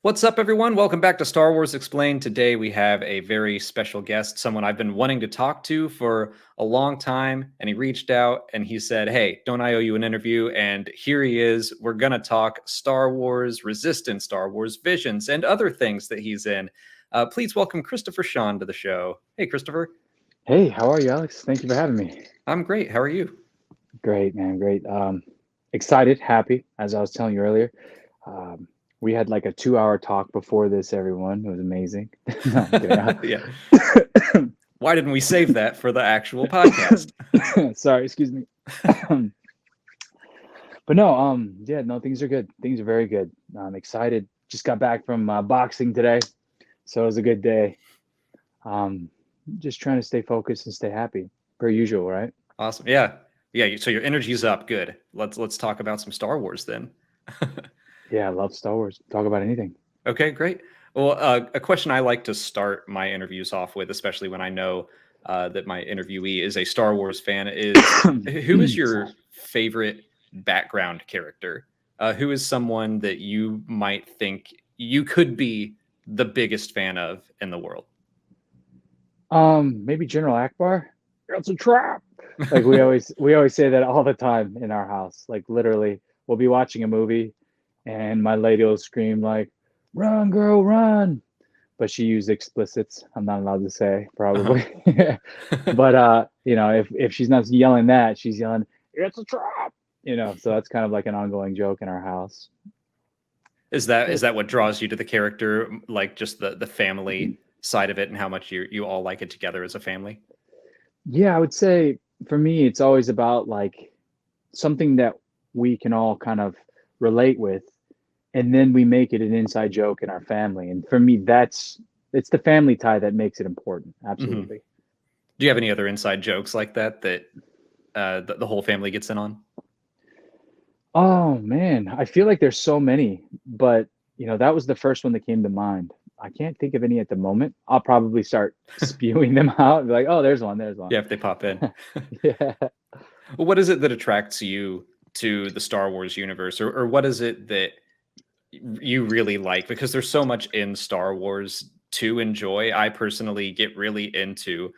What's up, everyone? Welcome back to Star Wars Explained. Today we have a very special guest, someone I've been wanting to talk to for a long time. And he reached out and he said, "Hey, don't I owe you an interview?" And here he is. We're going to talk Star Wars Resistance, Star Wars Visions, and other things that he's in. Please welcome Christopher Sean to the show. Hey, Christopher. Hey, how are you, Alex? Thank you for having me. I'm great. How are you? Great, man. Great. Excited, happy, as I was telling you earlier. We had like a 2-hour talk before this, everyone. It was amazing. No, I'm Yeah. kidding. Why didn't we save that for the actual podcast? Sorry, excuse me. But no, yeah, no, things are good. Things are very good. I'm excited. Just got back from boxing today, so it was a good day. Just trying to stay focused and stay happy, per usual, right? Awesome. Yeah. Yeah. So your energy's up. Good. Let's talk about some Star Wars then. Yeah, I love Star Wars. Talk about anything. Okay, great. Well, a question I like to start my interviews off with, especially when I know that my interviewee is a Star Wars fan, is who is your favorite background character? Who is someone that you might think you could be the biggest fan of in the world? Maybe General Akbar. It's a trap. Like we always say that all the time in our house. Like literally, we'll be watching a movie, and my lady will scream like, "Run, girl, run!" But she used explicits. I'm not allowed to say Uh-huh. probably. But if she's not yelling that, she's yelling, "It's a trap!" So that's kind of like an ongoing joke in our house. Is that what draws you to the character, like just the family side of it and how much you all like it together as a family? Yeah, I would say for me, it's always about like something that we can all kind of relate with, and then we make it an inside joke in our family. And for me, it's the family tie that makes it important. Hmm. Absolutely. Do you have any other inside jokes like that the whole family gets in on? Oh man, I feel like there's so many, but that was the first one that came to mind. I can't think of any at the moment. I'll probably start spewing them out and be like, oh, there's one. Yeah, if they pop in. Yeah. Well, what is it that attracts you to the Star Wars universe, or what is it that you really like? Because there's so much in Star Wars to enjoy. I personally get really into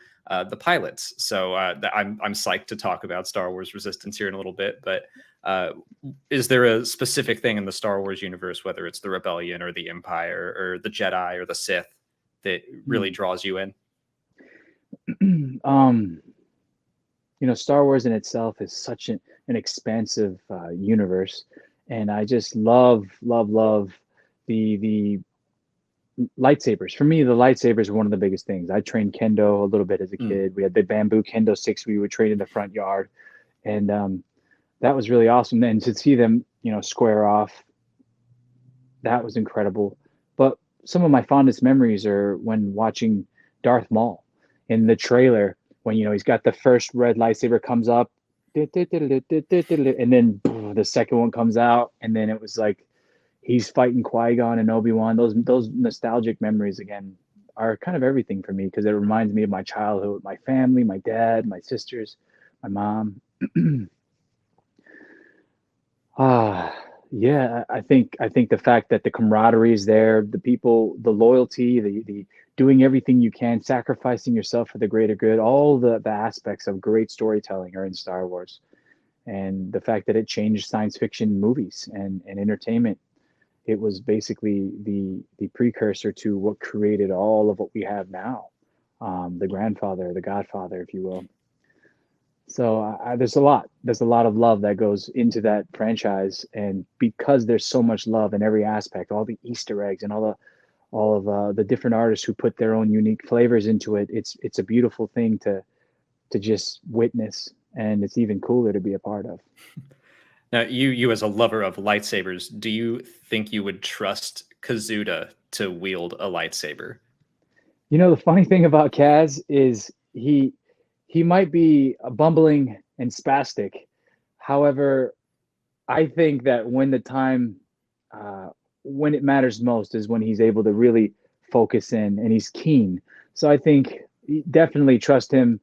the pilots, so I'm psyched to talk about Star Wars Resistance here in a little bit. But uh, is there a specific thing in the Star Wars universe, whether it's the Rebellion or the Empire or the Jedi or the Sith, that really Hmm. draws you in? um Star Wars in itself is such an expansive universe, and I just love the lightsabers. For me, the lightsabers are one of the biggest things. I trained kendo a little bit as a Mm. kid. We had the bamboo kendo sticks we would train in the front yard, and that was really awesome. And to see them, square off, that was incredible. But some of my fondest memories are when watching Darth Maul in the trailer when he's got the first red lightsaber comes up, and then the second one comes out, and then it was like he's fighting Qui-Gon and Obi-Wan. Those nostalgic memories again are kind of everything for me because it reminds me of my childhood, my family, my dad, my sisters, my mom. Ah, yeah, I think the fact that the camaraderie is there, the people, the loyalty, the doing everything you can, sacrificing yourself for the greater good, all the aspects of great storytelling are in Star Wars. And the fact that it changed science fiction movies and entertainment, it was basically the precursor to what created all of what we have now. The grandfather, the godfather, if you will. So there's a lot of love that goes into that franchise, and because there's so much love in every aspect, all the Easter eggs and all of the different artists who put their own unique flavors into it, it's a beautiful thing to just witness, and it's even cooler to be a part of. Now, you as a lover of lightsabers, do you think you would trust Kazuda to wield a lightsaber? The funny thing about Kaz is he might be bumbling and spastic. However, I think that uh, when it matters most is when he's able to really focus in and he's keen. So I think definitely trust him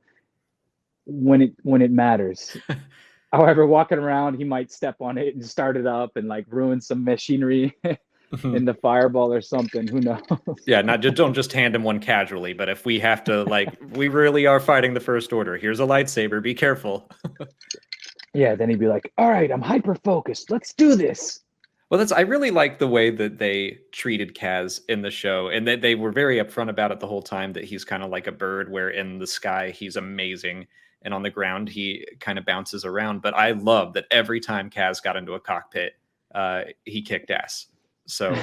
when it matters. However, walking around, he might step on it and start it up and like ruin some machinery. in the fireball or something. Who knows? Yeah, not just don't just hand him one casually, but if we have to, like, we really are fighting the First Order. Here's a lightsaber. Be careful. Yeah, then he'd be like, "All right, I'm hyper focused. Let's do this." Well, I really like the way that they treated Kaz in the show, and that they were very upfront about it the whole time, that he's kind of like a bird, where in the sky he's amazing, and on the ground he kind of bounces around. But I love that every time Kaz got into a cockpit, he kicked ass. So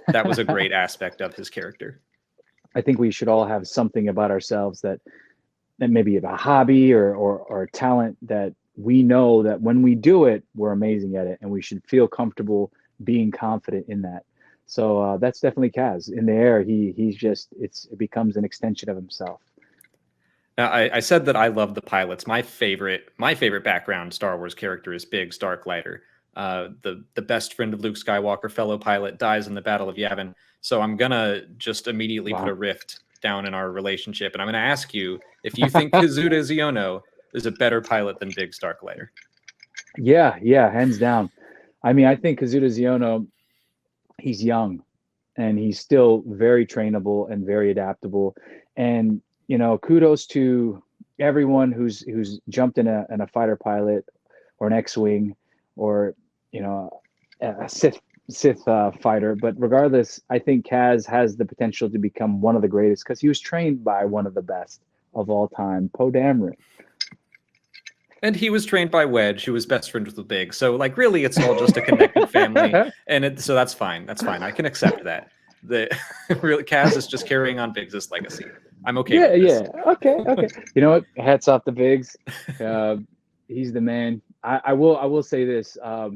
that was a great aspect of his character. I think we should all have something about ourselves that maybe a hobby or a talent that we know that when we do it, we're amazing at it, and we should feel comfortable being confident in that. So that's definitely Kaz. In the air, he's just it becomes an extension of himself. Now, I said that I love the pilots. My favorite background Star Wars character is Biggs Darklighter. The best friend of Luke Skywalker, fellow pilot, dies in the Battle of Yavin. So I'm gonna just immediately put a rift down in our relationship, and I'm gonna ask you if you think Kazuda Xiono is a better pilot than Biggs Darklighter. Yeah, hands down. I mean, I think Kazuda Xiono, he's young, and he's still very trainable and very adaptable. And kudos to everyone who's jumped in a fighter pilot or an X-wing or a Sith fighter. But regardless, I think Kaz has the potential to become one of the greatest because he was trained by one of the best of all time, Poe Dameron. And he was trained by Wedge, who was best friends with Big. So, like, really, it's all just a connected family, and so that's fine. That's fine. I can accept that. Really, Kaz is just carrying on Biggs' legacy. I'm okay with this. Yeah. Okay. You know what? Hats off to Biggs. He's the man. I will say this. I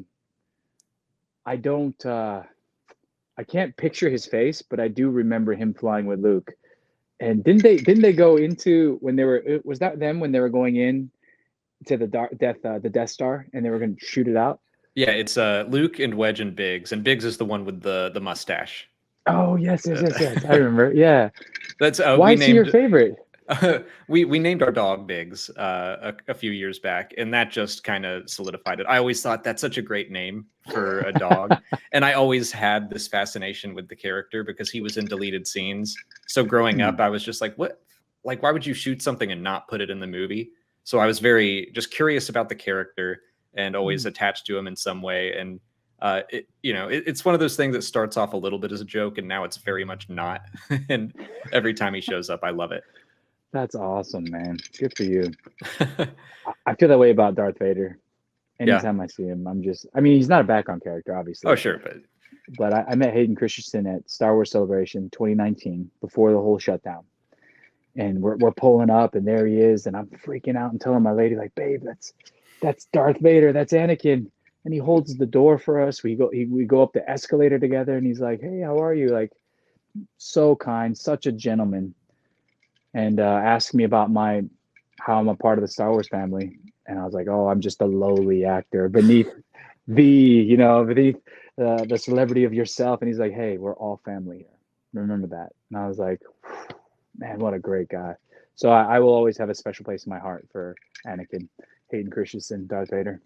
can't picture his face, but I do remember him flying with Luke. And didn't they go into when they were? Was that them when they were going in to the Death Star, and they were going to shoot it out? Yeah, it's Luke and Wedge and Biggs is the one with the mustache. Oh yes. I remember. Yeah. That's why is he your favorite? We named our dog Biggs a few years back, and that just kind of solidified it. I always thought that's such a great name for a dog, and I always had this fascination with the character because he was in deleted scenes. So growing up, I was just like, what? Like, why would you shoot something and not put it in the movie? So I was very just curious about the character and always attached to him in some way. And it's one of those things that starts off a little bit as a joke, and now it's very much not. And every time he shows up, I love it. That's awesome, man. Good for you. I feel that way about Darth Vader. Anytime I see him, he's not a background character, obviously. Oh, sure. But I met Hayden Christensen at Star Wars Celebration 2019 before the whole shutdown. And we're pulling up, and there he is, and I'm freaking out and telling my lady, like, babe, that's Darth Vader, that's Anakin. And he holds the door for us. We go up the escalator together, and he's like, hey, how are you? Like, so kind, such a gentleman. And asked me about how I'm a part of the Star Wars family. And I was like, oh, I'm just a lowly actor beneath the celebrity of yourself. And he's like, hey, we're all family here. Remember that. And I was like, man, what a great guy. So I will always have a special place in my heart for Anakin, Hayden Christensen, Darth Vader.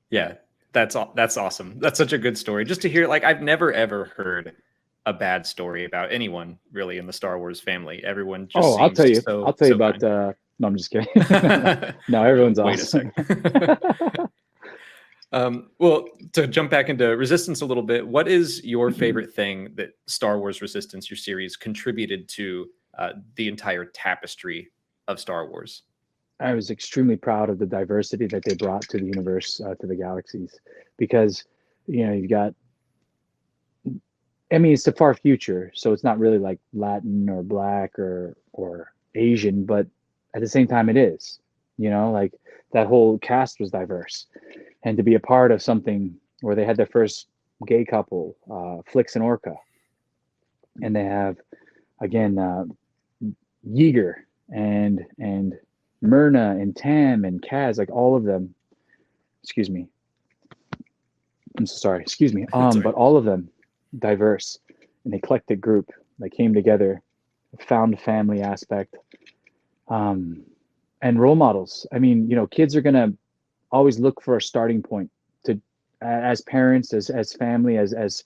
Yeah, that's awesome. That's such a good story. Just to hear, like, I've never ever heard a bad story about anyone really in the Star Wars family. Everyone just I'll tell you about kind. No, I'm just kidding. No, everyone's awesome. Wait a second. Well, to jump back into Resistance a little bit, what is your favorite thing that Star Wars Resistance, your series, contributed to the entire tapestry of Star Wars? I was extremely proud of the diversity that they brought to the universe, to the galaxies, because you've got, it's the far future, so it's not really like Latin or Black or Asian, but at the same time it is, like that whole cast was diverse. And to be a part of something where they had their first gay couple, Flix and Orca, and they have, again, Yeager and Myrna and Tam and Kaz, like all of them, excuse me, I'm so sorry, excuse me, but all of them diverse, an eclectic group that came together, found family aspect, and role models. I mean, kids are gonna always look for a starting point to, as parents, as family, as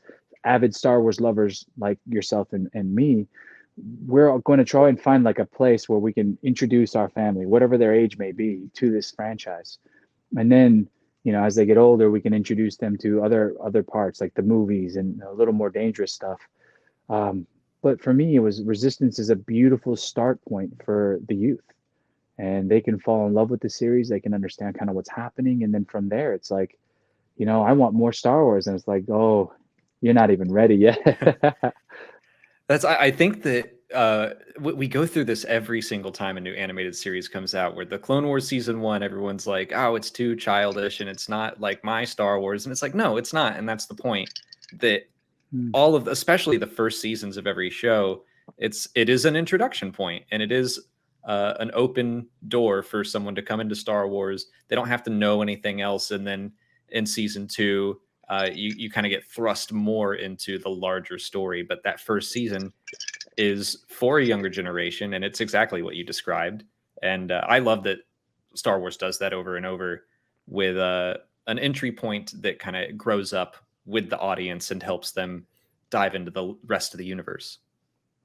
avid Star Wars lovers like yourself and me, we're going to try and find like a place where we can introduce our family, whatever their age may be, to this franchise. And then, you know, as they get older, we can introduce them to other parts like the movies and a little more dangerous stuff. But for me, it was Resistance is a beautiful start point for the youth, and they can fall in love with the series. They can understand kind of what's happening, and then from there, it's like, you know, I want more Star Wars, and it's like, oh, you're not even ready yet. I think that we go through this every single time a new animated series comes out, where the Clone Wars season 1, everyone's like, oh, it's too childish and it's not like my Star Wars. And it's like, no, it's not. And that's the point, that all of, especially the first seasons of every show, it is an introduction point, and it is an open door for someone to come into Star Wars. They don't have to know anything else. And then in season 2, you kind of get thrust more into the larger story. But that first season is for a younger generation, and it's exactly what you described. And I love that Star Wars does that over and over with an entry point that kind of grows up with the audience and helps them dive into the rest of the universe.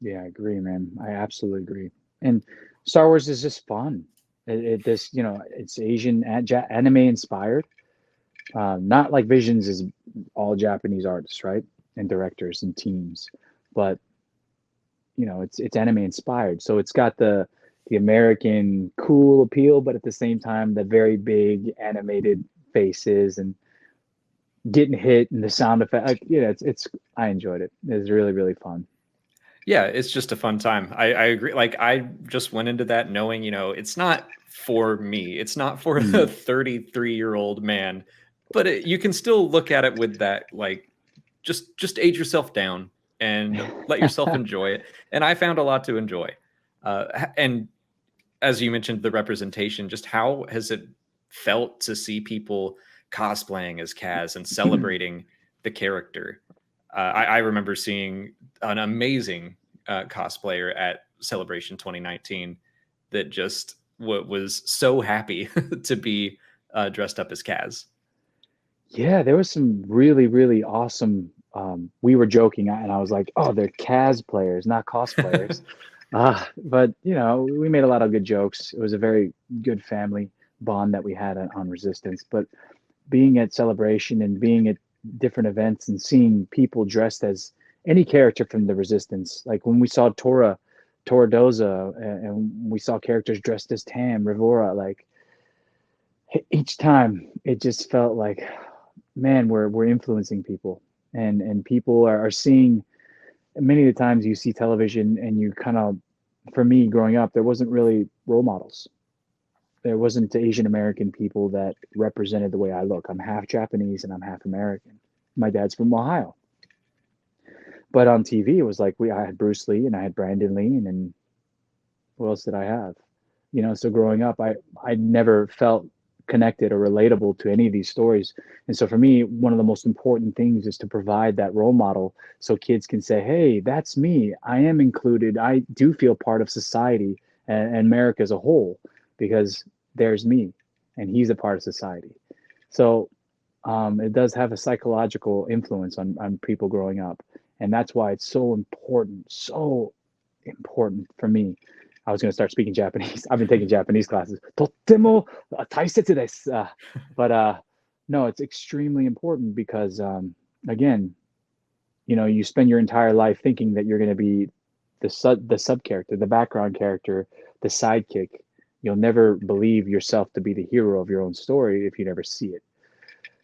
Yeah, I agree, man. I absolutely agree. And Star Wars is just fun. This, you know, it's Asian anime inspired. Not like Visions is all Japanese artists, right? And directors and teams, but you know, it's anime inspired. So it's got the American cool appeal, but at the same time, the very big animated faces and getting hit and the sound effect. Like, you know, it's I enjoyed it. It was really, really fun. Yeah, it's just a fun time. I agree. Like, I just went into that knowing, you know, it's not for me. It's not for a 33-year-old man, but you can still look at it with that, like, just age yourself down and let yourself enjoy it. And I found a lot to enjoy. And as you mentioned, the representation, just how has it felt to see people cosplaying as Kaz and celebrating the character? I remember seeing an amazing cosplayer at Celebration 2019 that just was so happy to be dressed up as Kaz. Yeah, there was some really, really awesome. We were joking, and I was like, "Oh, they're Kaz players, not cosplayers." But you know, we made a lot of good jokes. It was a very good family bond that we had on Resistance. But being at Celebration and being at different events and seeing people dressed as any character from the Resistance, like when we saw Tora Doza, and we saw characters dressed as Tam, Rivora, like each time it just felt like, man, we're influencing people, and people are seeing. Many of the times you see television and you kind of, for me growing up, there wasn't really role models. There wasn't Asian American people that represented the way I look. I'm half Japanese and I'm half American. My dad's from Ohio. But on TV, it was like I had Bruce Lee and I had Brandon Lee, and then what else did I have? You know, so growing up, I never felt connected or relatable to any of these stories. And so for me, one of the most important things is to provide that role model so kids can say, hey, that's me. I am included. I do feel part of society and America as a whole, because there's me and he's a part of society. So it does have a psychological influence on people growing up. And that's why it's so important for me. I was going to start speaking Japanese. I've been taking Japanese classes. とっても大切です. But no, it's extremely important because, again, you know, you spend your entire life thinking that you're going to be the sub character, the background character, the sidekick. You'll never believe yourself to be the hero of your own story if you never see it.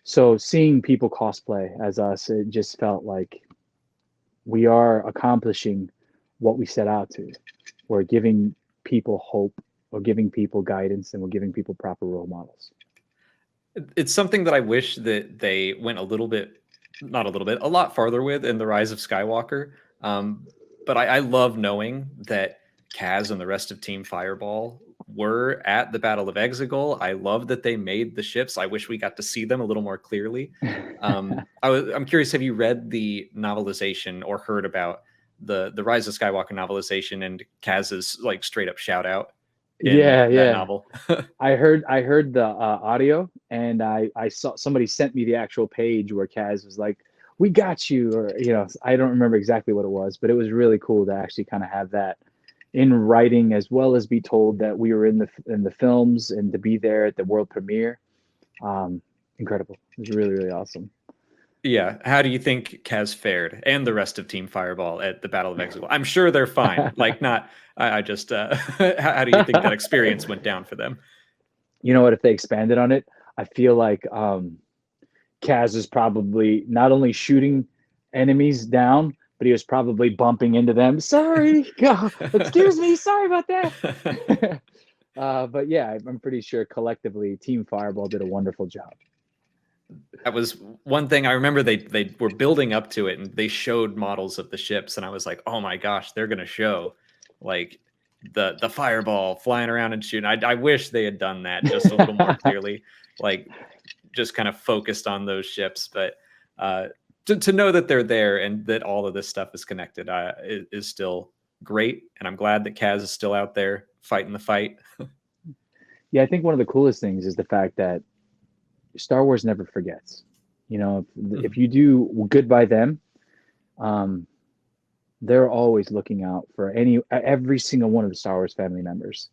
So seeing people cosplay as us, it just felt like we are accomplishing what we set out to. We're giving people hope, we're giving people guidance, and we're giving people proper role models. It's something that I wish that they went a lot farther with in The Rise of Skywalker. But I love knowing that Kaz and the rest of Team Fireball were at the Battle of Exegol. I love that they made the ships. I wish we got to see them a little more clearly. I'm curious, have you read the novelization or heard about the Rise of Skywalker novelization and Kaz's like straight up shout out in that novel? I heard the audio, and I saw somebody sent me the actual page where Kaz was like, we got you, or I don't remember exactly what it was, but it was really cool to actually kind of have that in writing, as well as be told that we were in the films and to be there at the world premiere. Incredible. It was really, really awesome. Yeah. How do you think Kaz fared and the rest of Team Fireball at the Battle of Exegol? I'm sure they're fine. Like, not, I just, how do you think that experience went down for them? You know what? If they expanded on it, I feel like Kaz is probably not only shooting enemies down, but he was probably bumping into them. Sorry, excuse me, sorry about that. But yeah, I'm pretty sure collectively Team Fireball did a wonderful job. That was one thing I remember. They were building up to it, and they showed models of the ships, and I was like, oh my gosh, they're gonna show like the fireball flying around and shooting. I wish they had done that just a little more clearly, like just kind of focused on those ships. But to know that they're there and that all of this stuff is connected is still great, and I'm glad that Kaz is still out there fighting the fight. Yeah, I think one of the coolest things is the fact that Star Wars never forgets. If you do good by them, they're always looking out for every single one of the Star Wars family members.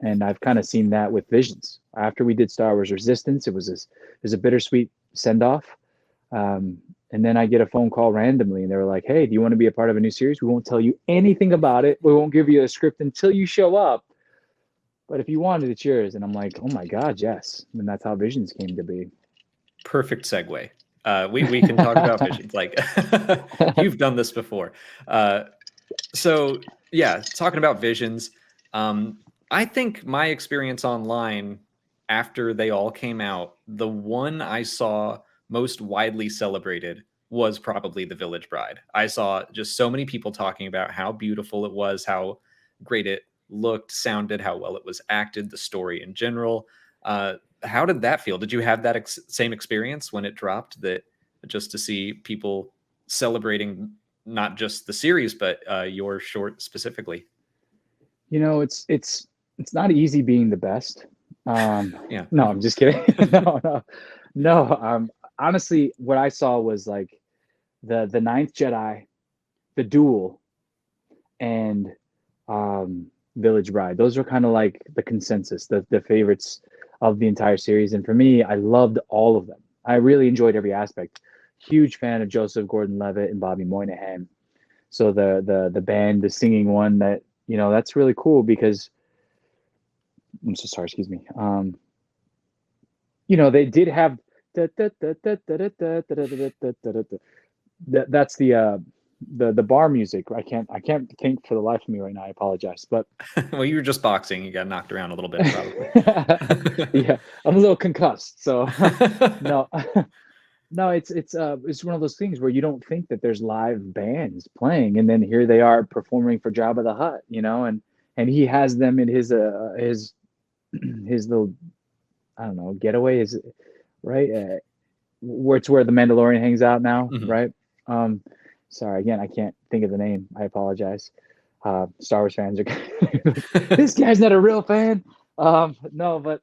And I've kind of seen that with Visions. After we did Star Wars Resistance, it was a bittersweet send-off. And then I get a phone call randomly, and they were like, hey, do you want to be a part of a new series? We won't tell you anything about it. We won't give you a script until you show up. But if you want it, it's yours. And I'm like, oh my God, yes. And that's how Visions came to be. Perfect segue. We can talk about Visions. Like, you've done this before. So yeah, talking about Visions. I think my experience online after they all came out, the one I saw most widely celebrated was probably The Village Bride. I saw just so many people talking about how beautiful it was, how great it looked, sounded, how well it was acted, the story in general. How did that feel? Did you have that same experience when it dropped, that just to see people celebrating not just the series, but your short specifically? It's not easy being the best. Yeah. No, I'm just kidding. No. Honestly, what I saw was like the Ninth Jedi, the Duel, and Village Bride. Those were kind of like the consensus, the favorites of the entire series. And for me, I loved all of them. I really enjoyed every aspect. Huge fan of Joseph Gordon-Levitt and Bobby Moynihan. So the band, the singing one, that's really cool because I'm so sorry, excuse me. They did have that's the bar music. I can't think for the life of me right now. I apologize, but well, you were just boxing. You got knocked around a little bit, probably. Yeah, I'm a little concussed. So no, no, it's one of those things where you don't think that there's live bands playing, and then here they are performing for Jabba the Hutt, and he has them in his little, I don't know, getaway, is right, where it's where the Mandalorian hangs out now, mm-hmm. Right? Sorry, again, I can't think of the name. I apologize. Star Wars fans are this guy's not a real fan. No, but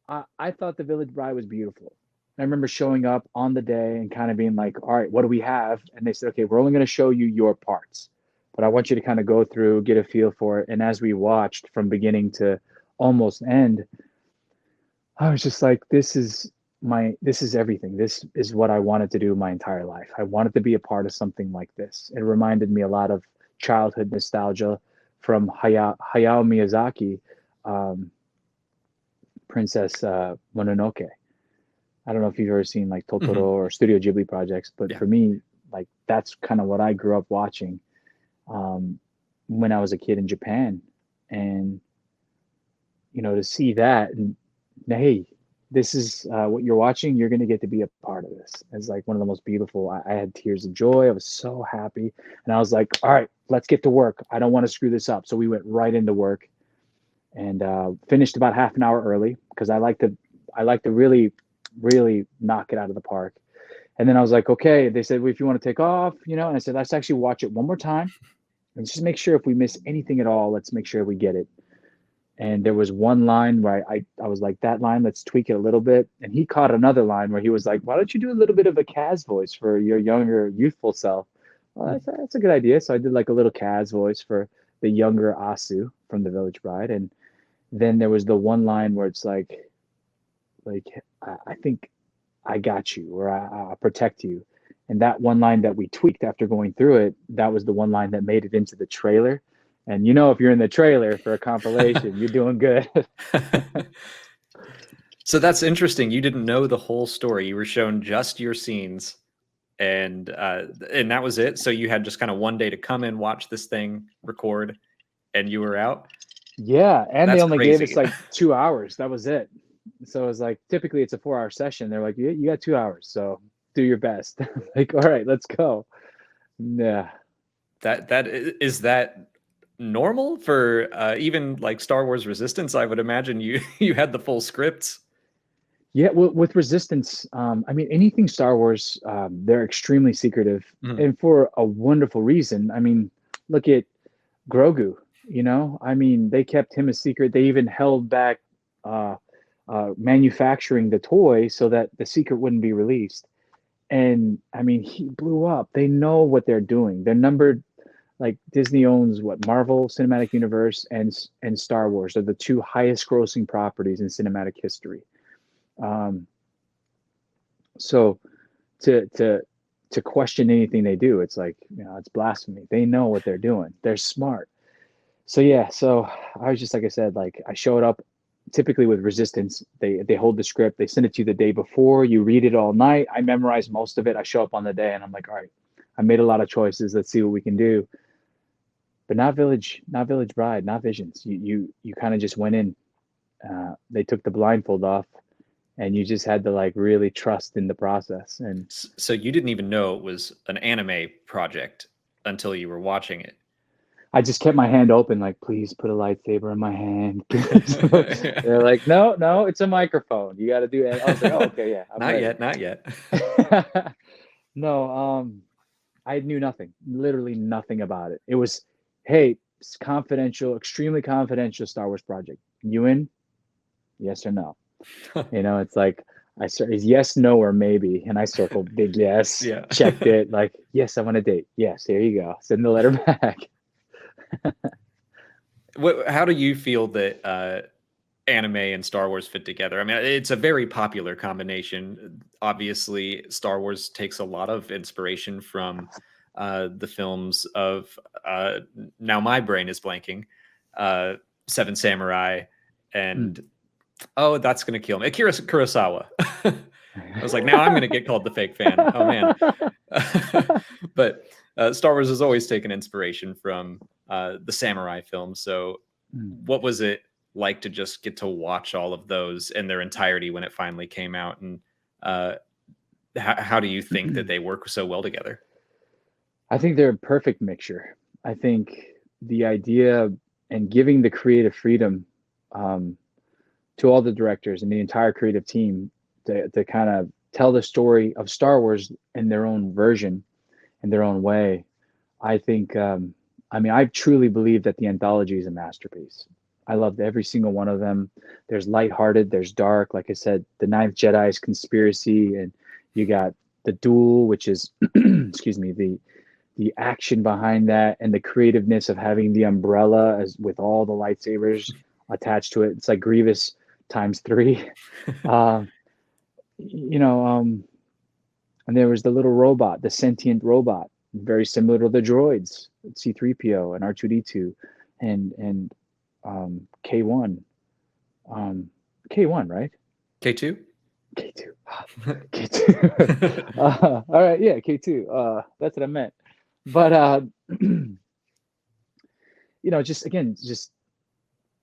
I thought The Village Bride was beautiful. I remember showing up on the day and kind of being like, all right, what do we have? And they said, okay, we're only going to show you your parts, but I want you to kind of go through, get a feel for it. And as we watched from beginning to almost end, I was just like, this is everything. This is what I wanted to do my entire life. I wanted to be a part of something like this. It reminded me a lot of childhood nostalgia from Hayao Miyazaki, Princess Mononoke. I don't know if you've ever seen like Totoro, mm-hmm. or Studio Ghibli projects, but yeah. For me, like that's kind of what I grew up watching when I was a kid in Japan. And to see that, and hey, this is what you're watching. You're going to get to be a part of this. It's like one of the most beautiful. I had tears of joy. I was so happy. And I was like, all right, let's get to work. I don't want to screw this up. So we went right into work and finished about half an hour early because I like to really, really knock it out of the park. And then I was like, okay, they said, well, if you want to take off, and I said, let's actually watch it one more time and just make sure if we miss anything at all, let's make sure we get it. And there was one line where I was like, that line, let's tweak it a little bit. And he caught another line where he was like, why don't you do a little bit of a Kaz voice for your younger, youthful self? Well, that's a good idea. So I did like a little Kaz voice for the younger Asu from The Village Bride. And then there was the one line where it's like I think I got you, or I'll protect you. And that one line that we tweaked after going through it, that was the one line that made it into the trailer. And if you're in the trailer for a compilation, you're doing good. So that's interesting. You didn't know the whole story. You were shown just your scenes, and that was it. So you had just kind of one day to come in, watch this thing, record, and you were out. Yeah, and That's they only crazy. gave us like 2 hours. That was it. So it was like, typically it's a 4-hour session. They're like, you got 2 hours, so do your best. Like, all right, let's go. Yeah. Is that normal for even like Star Wars Resistance? I would imagine you had the full scripts. Yeah, well, with Resistance, I mean, anything Star Wars, they're extremely secretive, and for a wonderful reason. I mean, look at Grogu. I mean, they kept him a secret. They even held back manufacturing the toy so that the secret wouldn't be released. And I mean, he blew up. They know what they're doing. They're numbered. Like, Disney owns what, Marvel Cinematic Universe and Star Wars are the two highest grossing properties in cinematic history. So to question anything they do, it's like, it's blasphemy. They know what they're doing. They're smart. So yeah, so I was just, like I said, like, I showed up. Typically with Resistance, they hold the script, they send it to you the day before, you read it all night. I memorize most of it. I show up on the day and I'm like, all right, I made a lot of choices. Let's see what we can do. But not Village Bride, not Visions. You kind of just went in. They took the blindfold off, and you just had to like really trust in the process. And so you didn't even know it was an anime project until you were watching it. I just kept my hand open, like, please put a lightsaber in my hand. They're like, no, it's a microphone. You got to do it. I was like, oh, okay, yeah. Not yet. No, I knew nothing, literally nothing about it. It was, hey, it's confidential, extremely confidential Star Wars project. You in? Yes or no? It's like, is yes, no, or maybe. And I circled big yes, Yeah. checked it, like, yes, I want a date. Yes, there you go. Send the letter back. How do you feel that anime and Star Wars fit together? I mean, it's a very popular combination. Obviously, Star Wars takes a lot of inspiration from the films of now my brain is blanking, Seven Samurai, and oh, that's gonna kill me, Akira Kurosawa. I was like, now I'm gonna get called the fake fan. Oh man. But Star Wars has always taken inspiration from the samurai films. So what was it like to just get to watch all of those in their entirety when it finally came out? And how do you think that they work so well together? I think they're a perfect mixture. I think the idea and giving the creative freedom to all the directors and the entire creative team to kind of tell the story of Star Wars in their own version, in their own way. I think, I mean, I truly believe that the anthology is a masterpiece. I loved every single one of them. There's lighthearted, there's dark. Like I said, the Ninth Jedi is conspiracy, and you got the duel, which is, excuse me, the action behind that, and the creativeness of having the umbrella as with all the lightsabers attached to it. It's like Grievous times 3. And there was the little robot, the sentient robot, very similar to the droids, C-3PO and R2-D2, and K1. K1, right? K2? K2. K2. All right, yeah, K2. That's what I meant. But just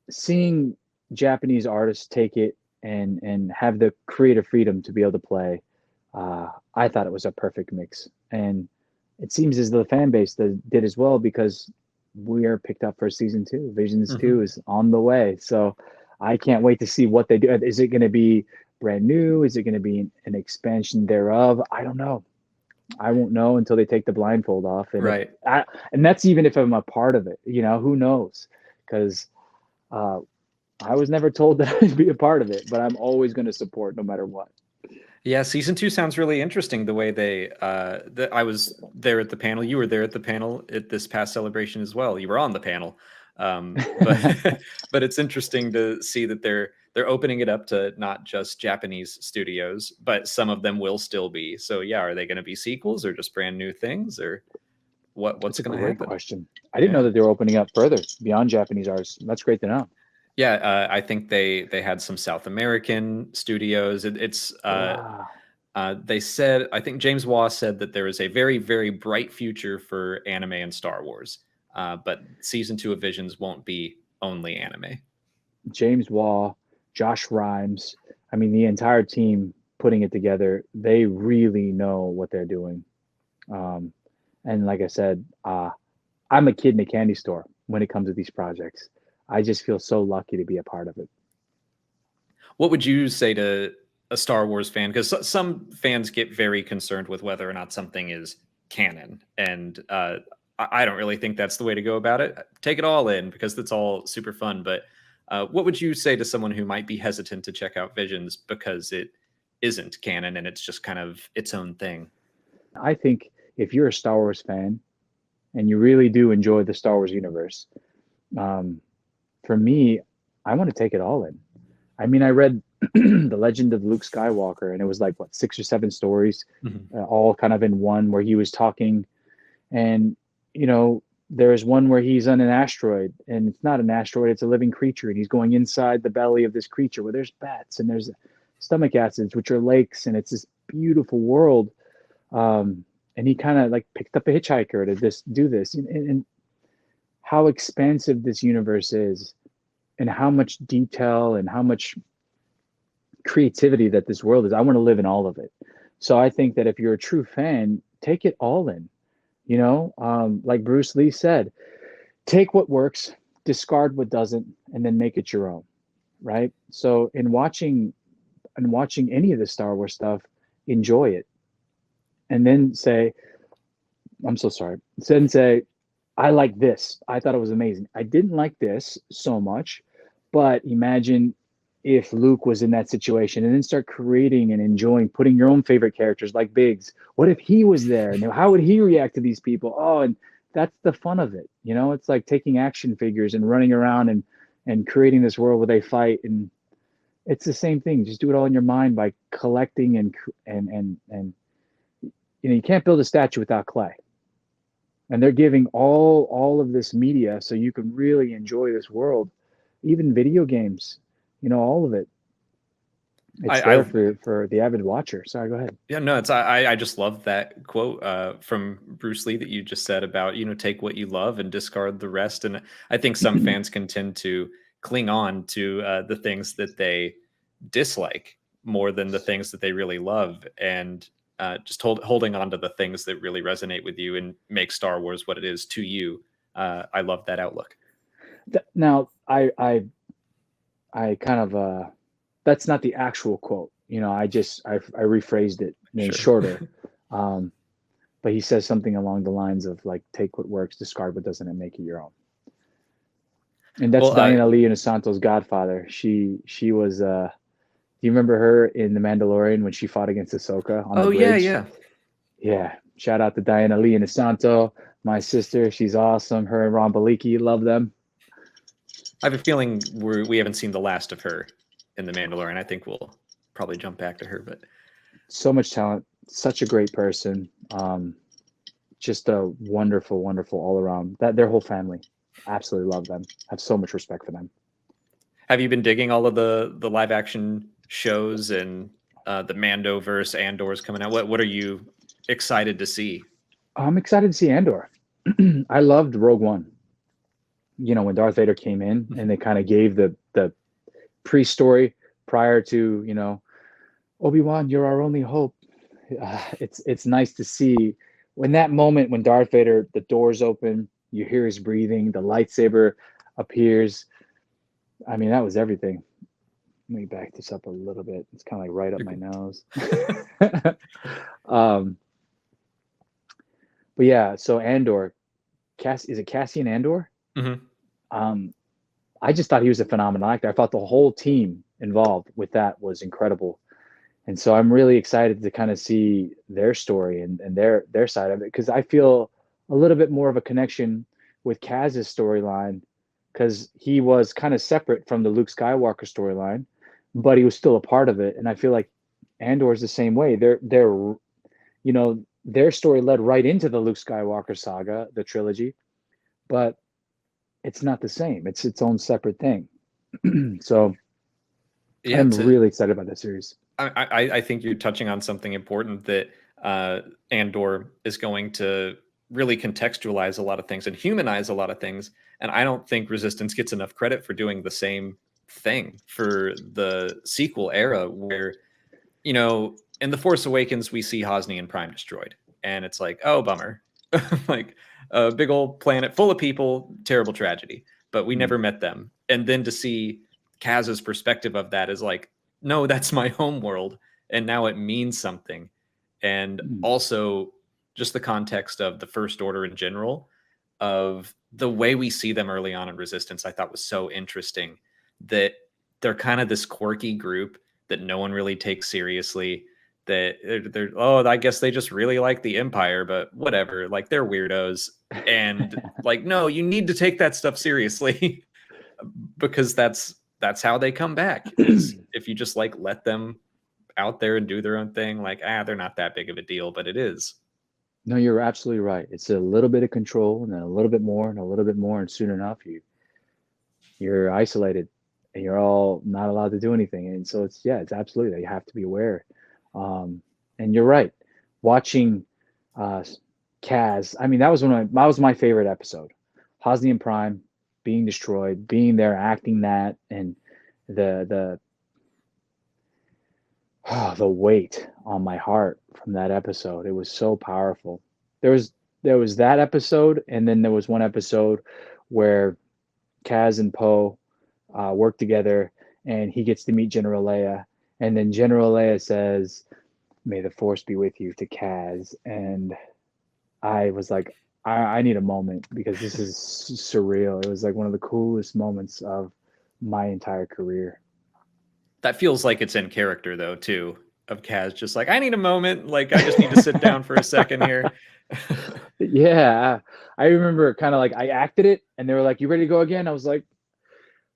seeing Japanese artists take it and have the creative freedom to be able to play, I thought it was a perfect mix. And it seems as though the fan base did as well, because we are picked up for season 2. Visions 2 is on the way. So I can't wait to see what they do. Is it going to be brand new? Is it going to be an expansion thereof? I don't know. I won't know until they take the blindfold off. And right. And that's even if I'm a part of it, who knows? Because I was never told that I'd be a part of it, but I'm always going to support no matter what. Yeah, season 2 sounds really interesting. The way they, I was there at the panel. You were there at the panel at this past celebration as well. You were on the panel, but but it's interesting to see that they're opening it up to not just Japanese studios, but some of them will still be. So yeah, are they going to be sequels or just brand new things, or what's That's a going to great happen? question. I didn't know Yeah. that they were opening up further beyond Japanese artists. That's great to know. Yeah, I think they had some South American studios. It's Wow. they said, I think James Waugh said that there is a very, very bright future for anime and Star Wars, but season 2 of Visions won't be only anime. James Waugh, Josh Rhimes, I mean, the entire team putting it together, they really know what they're doing. Um, and like I said, I'm a kid in a candy store when it comes to these projects. I just feel so lucky to be a part of it. What would you say to a Star Wars fan? Because some fans get very concerned with whether or not something is canon, and I don't really think that's the way to go about it. Take it all in because it's all super fun. But what would you say to someone who might be hesitant to check out Visions because it isn't canon and it's just kind of its own thing? I think if you're a Star Wars fan and you really do enjoy the Star Wars universe, um, for me, I want to take it all in. I mean, I read The Legend of Luke Skywalker, and it was like, what, 6 or 7 stories, Mhm. all kind of in one, where he was talking. And, you know, there's one where he's on an asteroid, and it's not an asteroid, it's a living creature. And he's going inside the belly of this creature where there's bats and there's stomach acids, which are lakes. And it's this beautiful world. And he kind of like picked up a hitchhiker to do this. And how expansive this universe is, and how much detail and how much creativity that this world is. I want to live in all of it. So I think that if you're a true fan, take it all in. Like Bruce Lee said, take what works, discard what doesn't, and then make it your own. Right. So in watching any of the Star Wars stuff, enjoy it, and then say, "I'm so sorry." Then say, "I like this. I thought it was amazing. I didn't like this so much, but imagine if Luke was in that situation," and then start creating and enjoying, putting your own favorite characters like Biggs. What if he was there? And how would he react to these people? Oh, and that's the fun of it. It's like taking action figures and running around and creating this world where they fight. And it's the same thing. Just do it all in your mind by collecting and you can't build a statue without clay. And they're giving all of this media so you can really enjoy this world, even video games, all of it. It's I there for the avid watcher. Sorry, go ahead. Yeah, no, I just love that quote from Bruce Lee that you just said about, take what you love and discard the rest. And I think some fans can tend to cling on to the things that they dislike more than the things that they really love, and just holding on to the things that really resonate with you and make Star Wars what it is to you. I love that outlook. Now, I kind of that's not the actual quote. I rephrased it in Sure. shorter. But he says something along the lines of like, take what works, discard what doesn't, and make it your own. And that's Diana Lee Inosanto's godfather. She was do you remember her in The Mandalorian when she fought against Ahsoka on the bridge? Yeah. Shout out to Diana Lee Inosanto, my sister. She's awesome. Her and Ron Baliki, love them. I have a feeling we haven't seen the last of her in The Mandalorian. I think we'll probably jump back to her, but so much talent, such a great person. Just a wonderful, wonderful all around. Their whole family, absolutely love them. Have so much respect for them. Have you been digging all of the live action shows and the Mandoverse, Andor's coming out? What are you excited to see? I'm excited to see Andor. I loved Rogue One. When Darth Vader came in and they kind of gave the pre-story prior to, Obi-Wan, you're our only hope. It's nice to see when that moment when Darth Vader, the doors open, you hear his breathing, the lightsaber appears. I mean, that was everything. Let me back this up a little bit. It's kind of like right up my nose. But yeah, so Andor, is it Cassian Andor? Mm-hmm. I just thought he was a phenomenal actor. I thought the whole team involved with that was incredible. And so I'm really excited to kind of see their story and their side of it, because I feel a little bit more of a connection with Kaz's storyline, because he was kind of separate from the Luke Skywalker storyline, but he was still a part of it. And I feel like Andor is the same way. Their story led right into the Luke Skywalker saga, the trilogy, but it's not the same. It's its own separate thing. So Yeah, I'm really excited about that series. I think you're touching on something important, that Andor is going to really contextualize a lot of things and humanize a lot of things. And I don't think Resistance gets enough credit for doing the same thing for the sequel era, where, in The Force Awakens, we see Hosnian and Prime destroyed. And it's like, oh, bummer. Like a big old planet full of people, terrible tragedy. But we never met them. And then to see Kaz's perspective of that is like, no, that's my home world, and now it means something. And also just the context of the First Order in general, of the way we see them early on in Resistance, I thought was so interesting, that they're kind of this quirky group that no one really takes seriously, that they're oh, I guess they just really like the Empire, but whatever, like they're weirdos. And like, no, you need to take that stuff seriously because that's how they come back, is if you just like let them out there and do their own thing, like, they're not that big of a deal, but it is. No, you're absolutely right. It's a little bit of control, and then a little bit more, and a little bit more, and soon enough you're isolated, and you're all not allowed to do anything. And so it's absolutely that you have to be aware. And you're right. Watching Kaz, I mean, that was my favorite episode. Hosnian Prime being destroyed, being there, acting that, and the weight on my heart from that episode. It was so powerful. There was that episode, and then there was one episode where Kaz and Poe work together, and he gets to meet General Leia, and then General Leia says, "May the Force be with you," to Kaz, and I was like, I need a moment, because this is surreal. It was like one of the coolest moments of my entire career. That feels like it's in character though, too, of Kaz just like, I need a moment, like I just need to sit down for a second here. Yeah, I remember kind of like I acted it, and they were like, "You ready to go again?" I was like,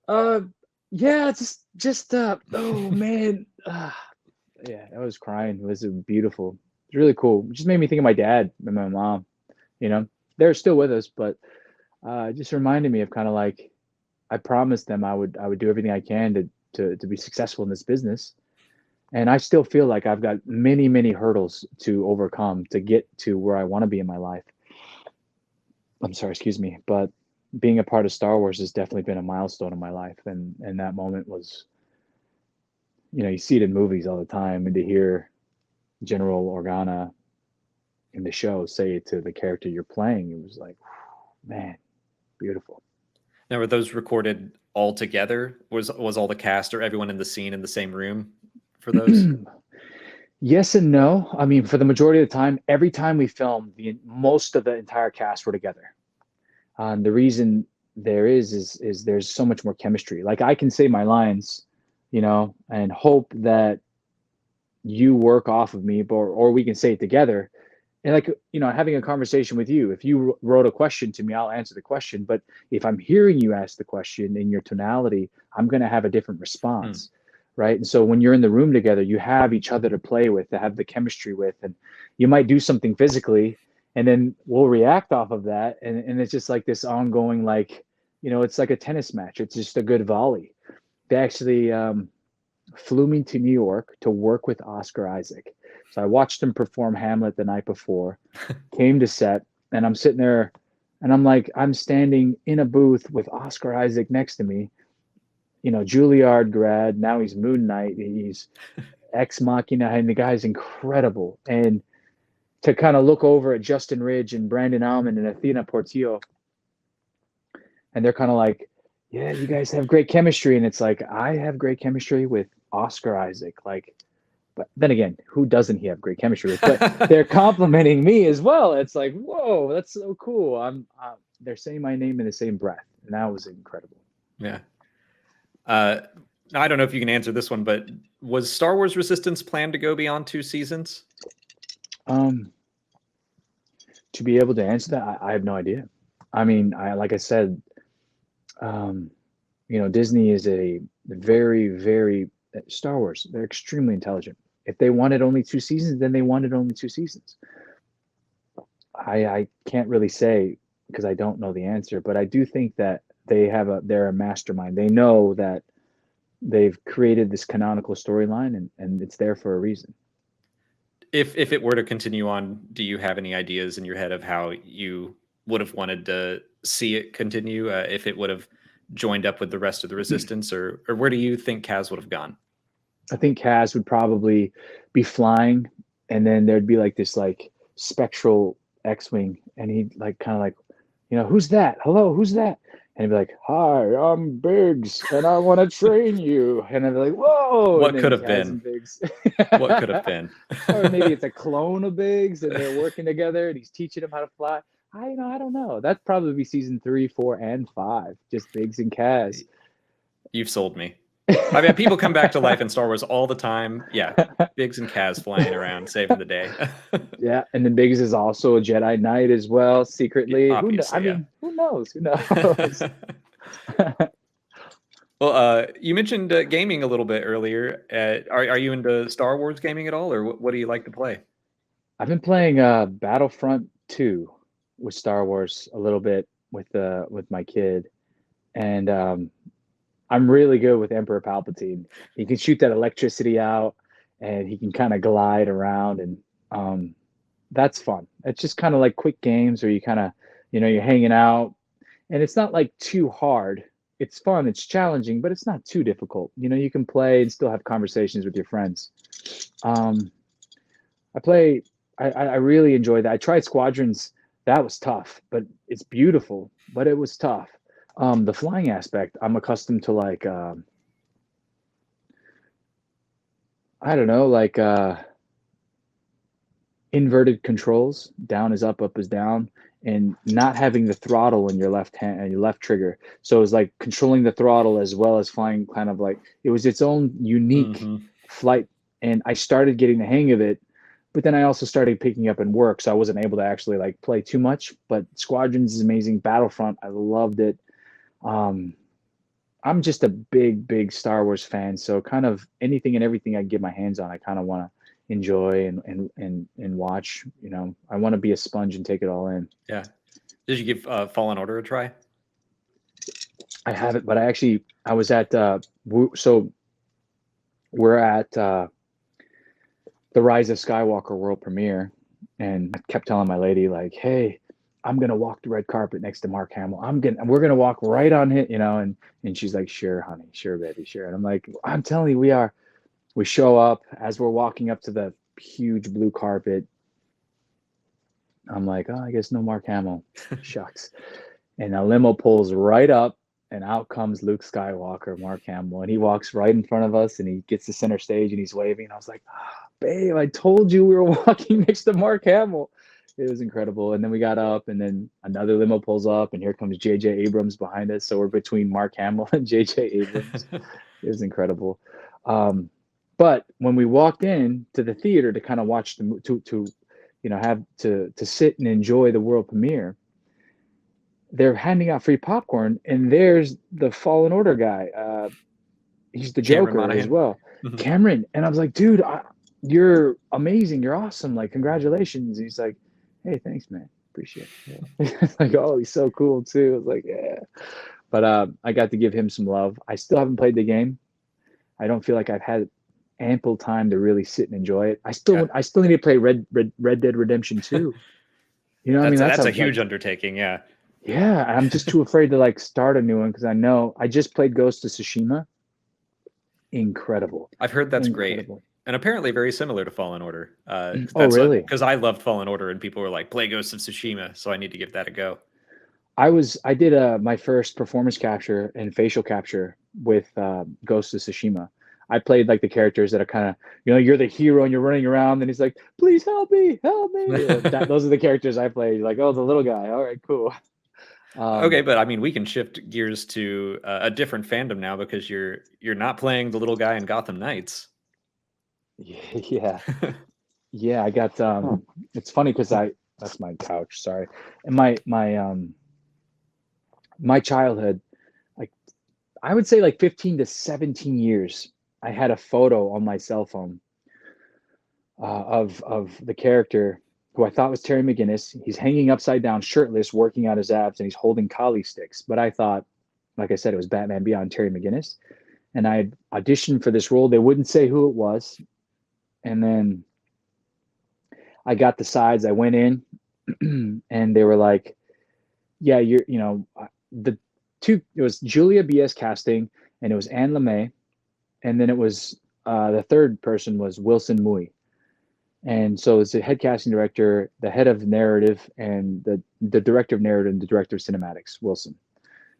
yeah, oh man." Yeah, I was crying. It was beautiful. It's really cool. It just made me think of my dad and my mom. They're still with us, but it just reminded me of kind of like, I promised them I would do everything I can to be successful in this business. And I still feel like I've got many, many hurdles to overcome to get to where I want to be in my life. I'm sorry, excuse me. But being a part of Star Wars has definitely been a milestone in my life. And that moment was, you see it in movies all the time, and to hear General Organa in the show say it to the character you're playing, it was like, man, beautiful. Now, were those recorded all together? Was all the cast or everyone in the scene in the same room for those? Yes and no. I mean, for the majority of the time, every time we filmed, most of the entire cast were together. The reason there is there's so much more chemistry. Like, I can say my lines, and hope that you work off of me, or we can say it together. And like, having a conversation with you, if you wrote a question to me, I'll answer the question. But if I'm hearing you ask the question in your tonality, I'm going to have a different response. Right. And so when you're in the room together, you have each other to play with, to have the chemistry with, and you might do something physically, and then we'll react off of that. And it's just like this ongoing, like, it's like a tennis match. It's just a good volley. They actually flew me to New York to work with Oscar Isaac. So I watched him perform Hamlet the night before, came to set, and I'm sitting there, and I'm standing in a booth with Oscar Isaac next to me. Juilliard grad, now he's Moon Knight, he's Ex Machina, and the guy's incredible. And to kind of look over at Justin Ridge and Brandon Alman and Athena Portillo, and they're kind of like, "Yeah, you guys have great chemistry." And it's like, I have great chemistry with Oscar Isaac. Like, but then again, who doesn't he have great chemistry with? But they're complimenting me as well. It's like, whoa, that's so cool. They're saying my name in the same breath, and that was incredible. Yeah. Uh, I don't know if you can answer this one, but was Star Wars Resistance planned to go beyond 2 seasons? Um, to be able to answer that, I have no idea. I mean, like I said, Disney is a very, very Star Wars. They're extremely intelligent. If they wanted only 2 seasons, then they wanted only 2 seasons. I can't really say because I don't know the answer, but I do think that they're a mastermind. They know that they've created this canonical storyline and it's there for a reason. If it were to continue on, do you have any ideas in your head of how you would have wanted to see it continue? If it would have joined up with the rest of the Resistance, or where do you think Kaz would have gone? I think Kaz would probably be flying, and then there'd be like this like spectral X-wing, and he'd like kind of like, who's that? Hello, who's that? And he'd be like, "Hi, I'm Biggs, and I want to train you." And I'd be like, "Whoa!" What could have been? Biggs. What could have been? Or maybe it's a clone of Biggs, and they're working together, and he's teaching him how to fly. I don't know. That'd probably be season 3, 4, and 5. Just Biggs and Kaz. You've sold me. I mean, people come back to life in Star Wars all the time. Yeah, Biggs and Kaz flying around, saving the day. Yeah, and then Biggs is also a Jedi Knight as well, secretly. Obviously, who knows? Who knows? Well, you mentioned gaming a little bit earlier. Are you into Star Wars gaming at all, or what do you like to play? I've been playing Battlefront 2 with Star Wars a little bit with my kid, and I'm really good with Emperor Palpatine. He can shoot that electricity out, and he can kind of glide around, and that's fun. It's just kind of like quick games where you kind of, you're hanging out, and it's not like too hard. It's fun. It's challenging, but it's not too difficult. You can play and still have conversations with your friends. I really enjoyed that. I tried Squadrons. That was tough, but it's beautiful, but it was tough. The flying aspect, I'm accustomed to like, I don't know, like inverted controls. Down is up, up is down, and not having the throttle in your left hand and your left trigger. So it was like controlling the throttle as well as flying, kind of like it was its own unique flight. And I started getting the hang of it, but then I also started picking up in work, so I wasn't able to actually like play too much. But Squadrons is amazing. Battlefront, I loved it. I'm just a big Star Wars fan, so kind of anything and everything I get my hands on, I kind of want to enjoy and watch. I want to be a sponge and take it all in. Yeah. Did you give Fallen Order a try? I haven't, but I was at so we're at the Rise of Skywalker world premiere, and I kept telling my lady like, "Hey, I'm gonna walk the red carpet next to Mark Hamill. We're gonna walk right on it, and she's like, "Sure, honey, sure, baby, sure." And I'm like, "I'm telling you, we are." We show up as we're walking up to the huge blue carpet. I'm like, "Oh, I guess no Mark Hamill." Shucks. And a limo pulls right up, and out comes Luke Skywalker, Mark Hamill, and he walks right in front of us, and he gets to center stage, and he's waving. And I was like, "Babe, I told you we were walking next to Mark Hamill." It was incredible. And then we got up, and then another limo pulls up, and here comes J.J. Abrams behind us. So we're between Mark Hamill and J.J. Abrams. It was incredible. But when we walked in to the theater to kind of watch have to sit and enjoy the world premiere, they're handing out free popcorn, and there's the Fallen Order guy. He's the Joker as well, Cameron. And I was like, "Dude, you're amazing. You're awesome. Like, congratulations." And he's like, "Hey, thanks, man. Appreciate it." It's like, "Oh, he's so cool too." I was like, "Yeah." But I got to give him some love. I still haven't played the game. I don't feel like I've had ample time to really sit and enjoy it. I still need to play Red Dead Redemption 2. That's a huge undertaking. Yeah. Yeah, I'm just too afraid to like start a new one because I know I just played Ghost of Tsushima. Incredible. I've heard that's great. And apparently very similar to Fallen Order. Really? Because I loved Fallen Order, and people were like, "Play Ghost of Tsushima," so I need to give that a go. I did my first performance capture and facial capture with Ghost of Tsushima. I played like the characters that are kind of, you're the hero and you're running around, and he's like, "Please help me, help me." Those are the characters I played. Like, "Oh, the little guy. All right, cool." Okay, but I mean, we can shift gears to a different fandom now because you're not playing the little guy in Gotham Knights. Yeah, yeah. I got. It's funny because that's my couch. Sorry, and my childhood, like I would say like 15 to 17 years. I had a photo on my cell phone of the character who I thought was Terry McGinnis. He's hanging upside down, shirtless, working out his abs, and he's holding collie sticks. But I thought, like I said, it was Batman Beyond Terry McGinnis. And I had auditioned for this role. They wouldn't say who it was. And then I got the sides. I went in, and they were like, "Yeah, the two. It was Julia B.S. casting, and it was Anne LeMay, and then it was the third person was Wilson Mui." And so it's the head casting director, the head of narrative, and the director of narrative and the director of cinematics, Wilson.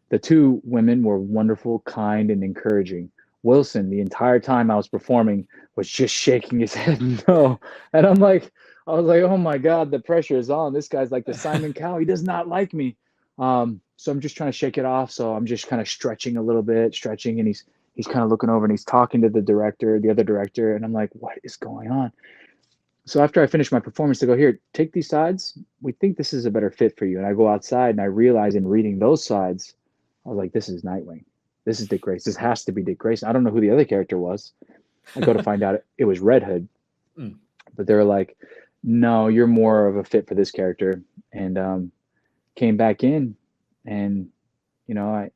The two women were wonderful, kind, and encouraging. Wilson, the entire time I was performing, was just shaking his head no. And I was like, oh my God, the pressure is on. This guy's like the Simon Cowell. He does not like me. So I'm just trying to shake it off. So I'm just kind of stretching a little bit, and he's kind of looking over and he's talking to the other director, and I'm like, what is going on? So after I finish my performance, they go, here, take these sides. We think this is a better fit for you. And I go outside and I realize in reading those sides, I was like, this is Nightwing. This is Dick Grayson. This has to be Dick Grayson. I don't know who the other character was. I go to find out it was Red Hood. But they were like, no, you're more of a fit for this character. And came back in and, I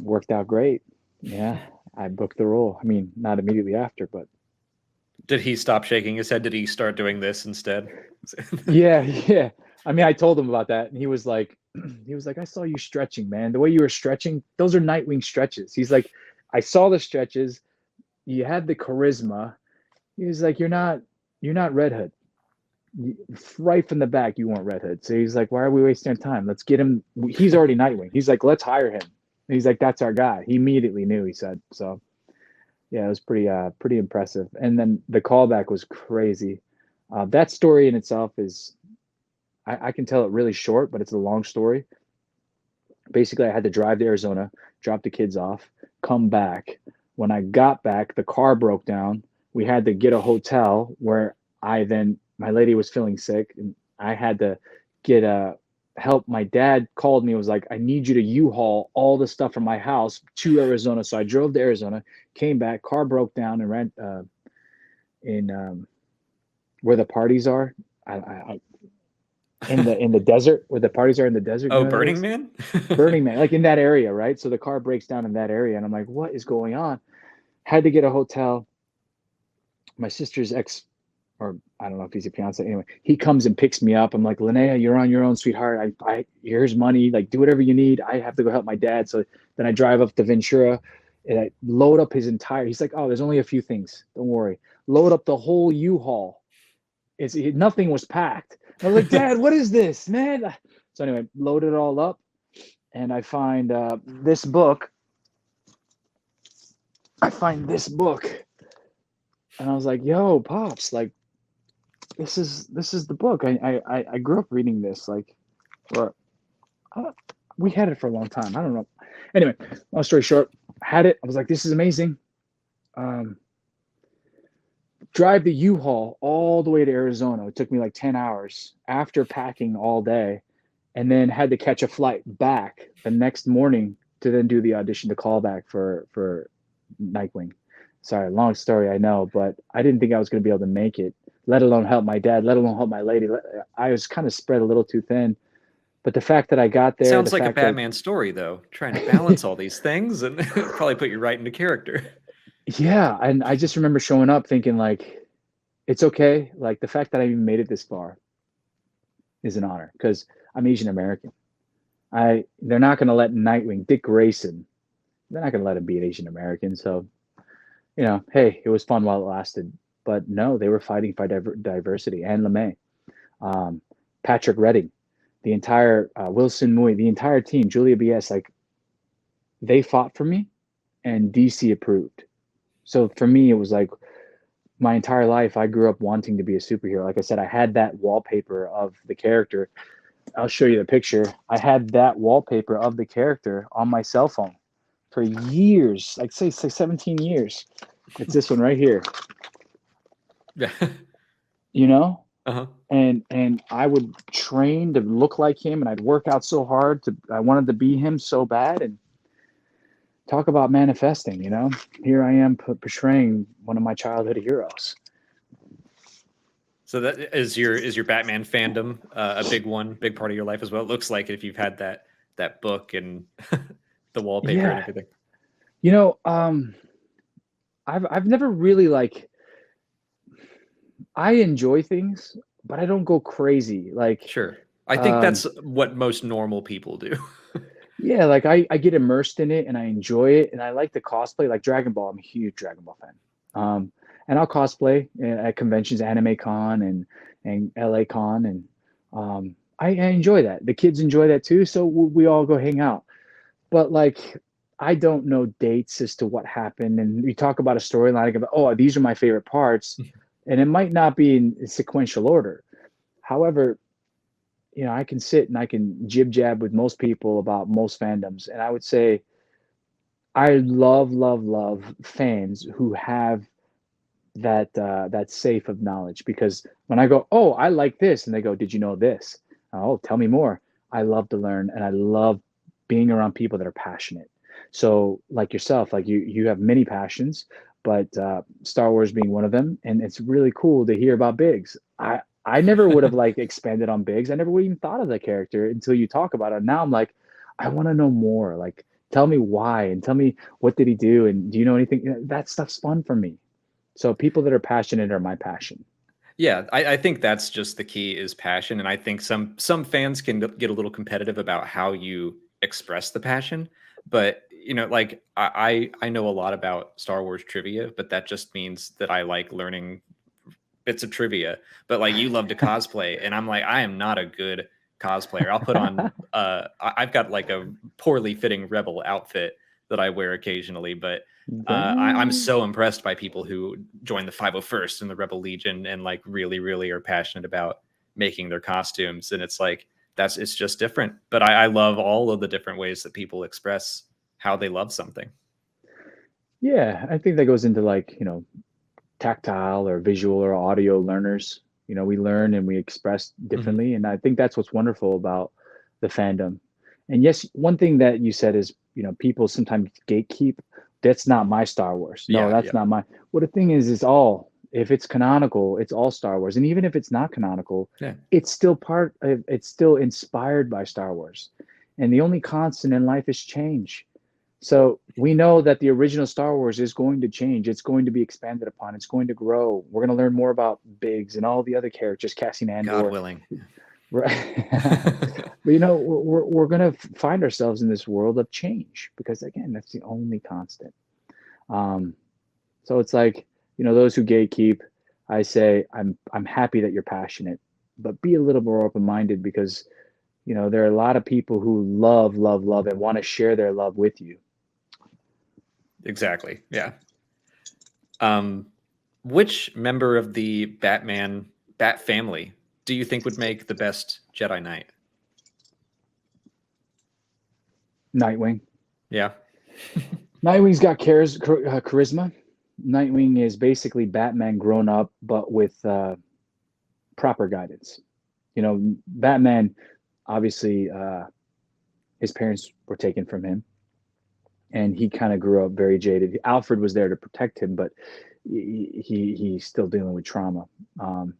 worked out great. Yeah, I booked the role. I mean, not immediately after, but. Did he stop shaking his head? Did he start doing this instead? Yeah. I mean, I told him about that, and he was like, I saw you stretching, man. The way you were stretching, those are Nightwing stretches. He's like, I saw the stretches. You had the charisma. He was like, you're not Red Hood. Right from the back, you weren't Red Hood. So he's like, why are we wasting our time? Let's get him. He's already Nightwing. He's like, let's hire him. And he's like, that's our guy. He immediately knew. He said so. Yeah, it was pretty impressive. And then the callback was crazy. That story in itself is, I can tell it really short, but it's a long story. Basically, I had to drive to Arizona, drop the kids off, come back. When I got back, the car broke down. We had to get a hotel where my lady was feeling sick, and I had to get help. My dad called me, was like, I need you to U-Haul all the stuff from my house to Arizona. So I drove to Arizona, came back, car broke down, and ran in where the parties are. In the desert, where the parties are in the desert. Oh, Burning Man? Burning Man, like in that area, right? So the car breaks down in that area, and I'm like, what is going on? Had to get a hotel. My sister's ex, or I don't know if he's a fiance. Anyway, he comes and picks me up. I'm like, Linnea, you're on your own, sweetheart. I here's money. Like, do whatever you need. I have to go help my dad. So then I drive up to Ventura, and I load up his entire. He's like, oh, there's only a few things. Don't worry. Load up the whole U-Haul. Nothing was packed. I was like, Dad, what is this, man? So anyway, load it all up, and I find this book. And I was like, yo, Pops, like, this is the book. I grew up reading this, like, or we had it for a long time. I don't know. Anyway, long story short, had it. I was like, this is amazing. Drive the U-Haul all the way to Arizona. It took me like 10 hours after packing all day, and then had to catch a flight back the next morning to then do the audition, to call back for Nightwing. Sorry, long story, I know, but I didn't think I was going to be able to make it, let alone help my dad, let alone help my lady. I was kind of spread a little too thin. But the fact that I got there... Sounds like a Batman story, though, trying to balance all these things, and probably put you right into character. Yeah, and I just remember showing up thinking, like, it's okay. Like, the fact that I even made it this far is an honor, because I'm Asian American. They're not going to let Nightwing, Dick Grayson, they're not going to let him be an Asian American. So, hey, it was fun while it lasted. But no, they were fighting for diversity. Anne LeMay, Patrick Redding, the entire Wilson Mui, the entire team, Julia B.S., like, they fought for me, and DC approved. So for me, it was like, my entire life, I grew up wanting to be a superhero. Like I said, I had that wallpaper of the character. I'll show you the picture. I had that wallpaper of the character on my cell phone for years, like say 17 years. It's this one right here, Yeah. you know? Uh-huh. And I would train to look like him, and I'd work out so hard to I wanted to be him so bad. And talk about manifesting, you know? Here I am portraying one of my childhood heroes. So that is your Batman fandom a big part of your life as well? It looks like it if you've had that book and the wallpaper and Yeah. everything. You know, I've never really like I enjoy things, but I don't go crazy. Like Sure. I think that's what most normal people do. yeah, like I get immersed in it and I enjoy it and I like the cosplay, like Dragon Ball. I'm a huge Dragon Ball fan. And I'll cosplay at conventions, Anime Con and LA Con, and I enjoy that. The kids enjoy that too, so we all go hang out. But like, I don't know dates as to what happened, and we talk about a storyline about, oh, these are my favorite parts, and it might not be in sequential order. However, you know, I can sit and I can jib jab with most people about most fandoms, and I would say I love fans who have that safe of knowledge, because when I go, oh, I like this, and they go, did you know this? Oh, tell me more. I love to learn, and I love being around people that are passionate. So, like yourself, like you have many passions, but Star Wars being one of them, and it's really cool to hear about Biggs. I never would have like expanded on Biggs. I never would even thought of the character until you talk about it. Now I'm like, I want to know more. Like, tell me why, and tell me what did he do, and do you know anything? That stuff's fun for me. So people that are passionate are my passion. Yeah, I think that's just the key is passion, and I think some fans can get a little competitive about how you express the passion. But like I know a lot about Star Wars trivia, but that just means that I like learning bits of trivia. But like you love to cosplay, and I'm like I am not a good cosplayer. I'll put on I've got like a poorly fitting rebel outfit that I wear occasionally, but I'm Dang. so impressed by people who join the 501st and the Rebel Legion and like really are passionate about making their costumes. And it's like it's just different. But I love all of the different ways that people express how they love something. Yeah, I think that goes into like, you know, tactile or visual or audio learners. You know, we learn and we express Mhm. differently. And I think that's what's wonderful about the fandom. And yes, one thing that you said is, you know, people sometimes gatekeep. That's not my Star Wars. No, Yeah, that's yeah, not my. Well, the thing is all, if it's canonical, it's all Star Wars. And even if it's not canonical, yeah. it's still part of, it's still inspired by Star Wars. And the only constant in life is change. So we know that the original Star Wars is going to change. It's going to be expanded upon. It's going to grow. We're going to learn more about Biggs and all the other characters, Cassian God Andor. willing. Right. But you know, we're going to find ourselves in this world of change, because again, that's the only constant. Um, so it's like, you know, those who gatekeep, I say, I'm happy that you're passionate, but be a little more open-minded, because you know there are a lot of people who love and want to share their love with you. Exactly. Yeah. Um, which member of the Bat family do you think would make the best Jedi Knight? Nightwing. Yeah. Nightwing's got charisma. Nightwing is basically Batman grown up, but with proper guidance. You know, Batman, obviously, his parents were taken from him, and he kind of grew up very jaded. Alfred was there to protect him, but he's still dealing with trauma. Um,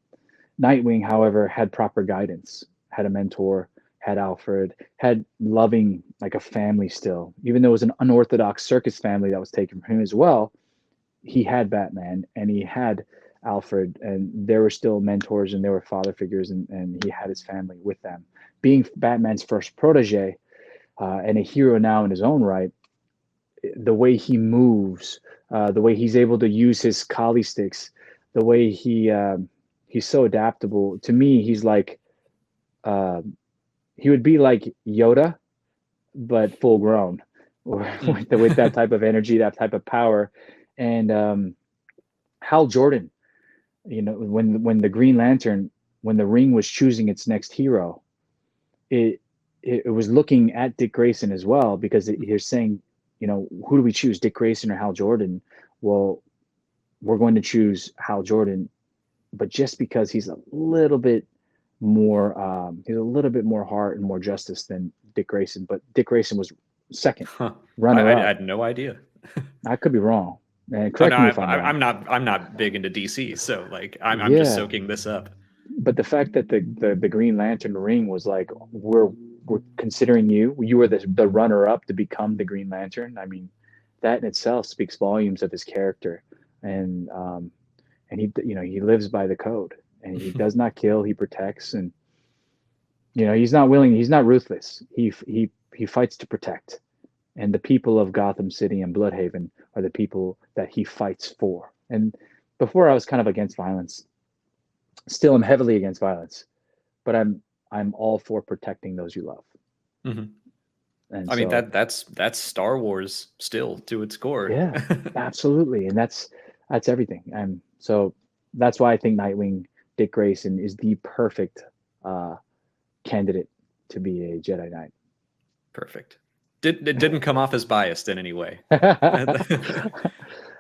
Nightwing, however, had proper guidance, had a mentor, had Alfred, had loving like a family still. Even though it was an unorthodox circus family that was taken from him as well, he had Batman and he had Alfred, and there were still mentors and there were father figures, and he had his family with them. Being Batman's first protege and a hero now in his own right, the way he moves, the way he's able to use his collie sticks, the way he's so adaptable. To me, he's like uh, he would be like Yoda, but full grown, or Mm. with that type of energy, that type of power. And Hal Jordan, you know, when the Green Lantern, when the Ring was choosing its next hero, it was looking at Dick Grayson as well, because you're saying, you know, who do we choose, Dick Grayson or Hal Jordan? Well, we're going to choose Hal Jordan, but just because he's a little bit more heart and more justice than Dick Grayson. But Dick Grayson was second, Huh. runner I up. had no idea. I could be wrong, and Oh, correct no, me if I'm wrong. I'm not big into DC, so like I'm just Yeah, soaking this up. but the fact that the Green Lantern ring was like, we're considering you were the runner up to become the Green Lantern. I mean, that in itself speaks volumes of his character, and he, you know, he lives by the code, and he does not kill, he protects, and you know, he's not ruthless. He fights to protect, and the people of Gotham City and Bloodhaven are the people that he fights for. And before I was kind of against violence. Still, I'm heavily against violence, but I'm all for protecting those you love. Mm-hmm. And I mean, so that's Star Wars still to its core. yeah, absolutely, and that's everything. And so that's why I think Nightwing, Dick Grayson, is the perfect candidate to be a Jedi Knight. Perfect. It didn't come off as biased in any way.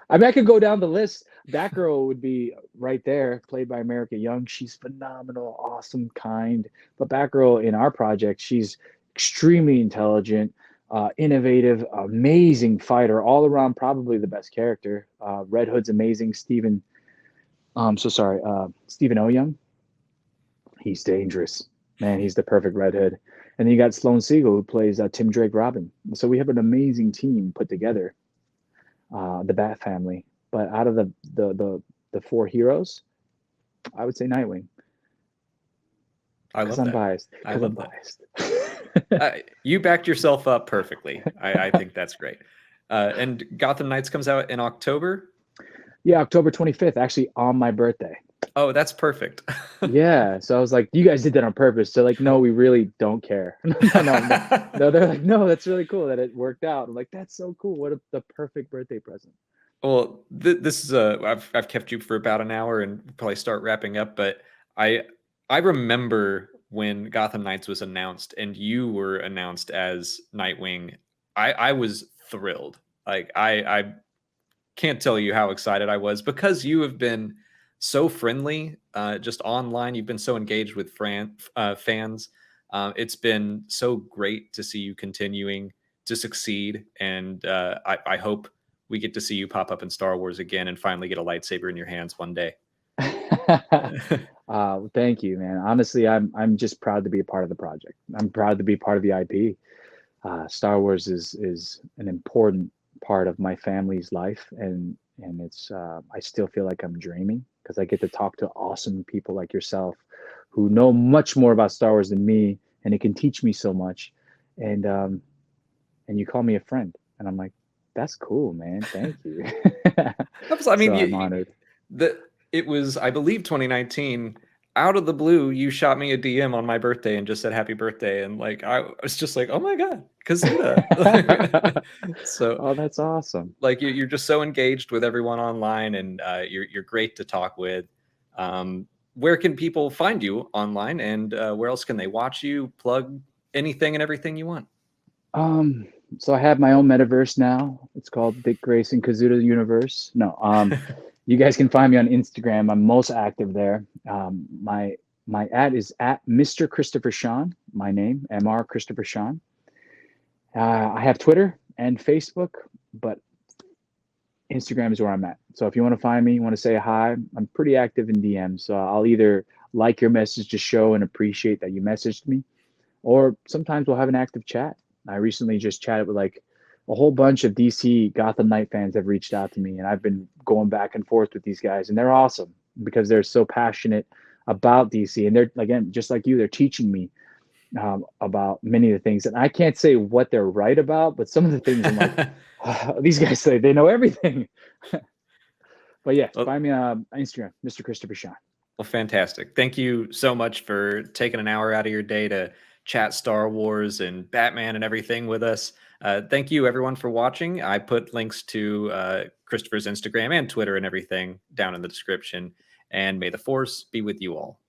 I mean, I could go down the list. Batgirl would be right there, played by America Young. She's phenomenal, awesome, kind. But Batgirl in our project, she's extremely intelligent, innovative, amazing fighter, all around, probably the best character. Red Hood's amazing. Stephen O. Young. He's dangerous, man. He's the perfect Red Hood. And then you got Sloane Siegel, who plays Tim Drake Robin. So we have an amazing team put together. The Bat family, but out of the four heroes, I would say Nightwing. I love I'm that. biased. I Because I'm love biased. that. You backed yourself up perfectly. I think that's great. And Gotham Knights comes out in October. Yeah, October 25th, actually on my birthday. Oh, that's perfect. Yeah, so I was like, you guys did that on purpose. So like, no, we really don't care. No, they're like, no, that's really cool that it worked out. I'm like, that's so cool. What the perfect birthday present. Well, this is I've kept you for about an hour and probably start wrapping up, but I remember when Gotham Knights was announced and you were announced as Nightwing. I was thrilled. Like I can't tell you how excited I was because you have been so friendly, just online. You've been so engaged with fans. It's been so great to see you continuing to succeed, and I hope we get to see you pop up in Star Wars again and finally get a lightsaber in your hands one day. Thank you, man. Honestly, I'm just proud to be a part of the project. I'm proud to be part of the IP. Star Wars is an important part of my family's life, and it's I still feel like I'm dreaming because I get to talk to awesome people like yourself who know much more about Star Wars than me, and it can teach me so much. And you call me a friend, and I'm like, that's cool, man. Thank you. I mean, so I'm honored. It was, I believe, 2019. Out of the blue, you shot me a DM on my birthday and just said happy birthday, and like I was just like, oh my god, Kazuda. So, oh, that's awesome. like you're just so engaged with everyone online, and you're great to talk with. Where can people find you online, and where else can they watch you? Plug anything and everything you want. So I have my own metaverse now. It's called Dick Grayson Kazuda Universe. No, you guys can find me on Instagram. I'm most active there. My ad is at Mr. Christopher Sean. My name, Mr. Christopher Sean. I have Twitter and Facebook, but Instagram is where I'm at. So if you want to find me, you want to say hi, I'm pretty active in DMs. So I'll either like your message to show and appreciate that you messaged me, or sometimes we'll have an active chat. I recently just chatted with like a whole bunch of DC Gotham Knight fans have reached out to me, and I've been going back and forth with these guys, and they're awesome because they're so passionate about DC, and they're, again, just like you, they're teaching me about many of the things, and I can't say what they're right about, but some of the things I'm like, oh, these guys say they know everything. But yeah, find me on Instagram, Mr. Christopher Sean. Well, fantastic. Thank you so much for taking an hour out of your day to chat Star Wars and Batman and everything with us. Thank you, everyone, for watching. I put links to Christopher's Instagram and Twitter and everything down in the description. And may the Force be with you all.